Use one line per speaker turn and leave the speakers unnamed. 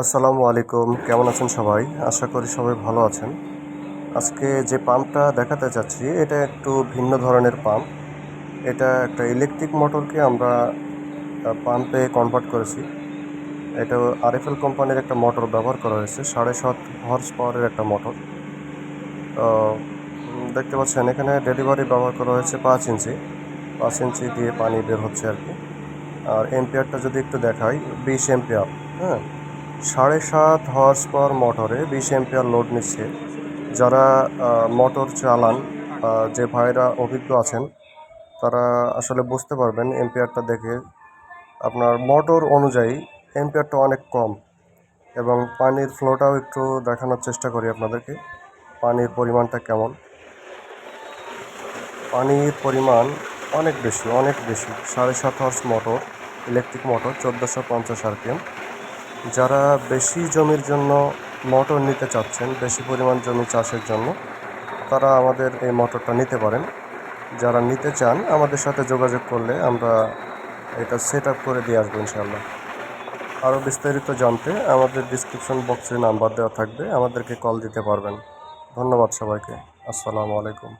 আসসালামু আলাইকুম, কেমন আছেন সবাই? আশা করি সবাই ভালো আছেন। আজকে যে পাম্পটা দেখাতে চাচ্ছি এটা একটু ভিন্ন ধরনের পাম্প। এটা একটা ইলেকট্রিক মোটরকে আমরা পাম্পে কনভার্ট করেছি। এটা আরএফএল কোম্পানির একটা মোটর ব্যবহার করা হয়েছে, 7.5 হর্স পাওয়ারের একটা মোটর। তো দেখতে পাচ্ছেন এখানে ডেলিভারি ব্যবহার করা হয়েছে 5 ইঞ্চি। 5 ইঞ্চি দিয়ে পানি বের হচ্ছে আর কি। আর এম্পিয়ারটা যদি একটু দেখাই, 20 এম্পিয়ার। হ্যাঁ, 7.5 হর্স পাওয়ার মোটরে 20 এম্পিয়ার লোড নিচ্ছে। যারা মোটর চালান, যে ভাইরা অভিজ্ঞ আছেন, তারা আসলে বুঝতে পারবেন এম্পিয়ারটা দেখে। আপনার মোটর অনুযায়ী এম্পিয়ারটা অনেক কম, এবং পানির ফ্লোটাও একটু দেখানোর চেষ্টা করি আপনাদেরকে। পানির পরিমাণটা কেমন? পানির পরিমাণ অনেক বেশি, অনেক বেশি। 7.5 horse motor, electric motor, 1450 RPM. যারা বেশি জমির জন্য মোটর নিতে চাচ্ছেন, বেশি পরিমাণ জমি চাষের জন্য, তারা আমাদের এই মোটরটা নিতে পারেন। যারা নিতে চান আমাদের সাথে যোগাযোগ করলে আমরা এটা সেট আপ করে দিয়ে আসবো ইনশাআল্লাহ। আরও বিস্তারিত জানতে আমাদের ডিসক্রিপশন বক্সে নাম্বার দেওয়া থাকবে, আমাদেরকে কল দিতে পারবেন। ধন্যবাদ সবাইকে। আসসালামু আলাইকুম।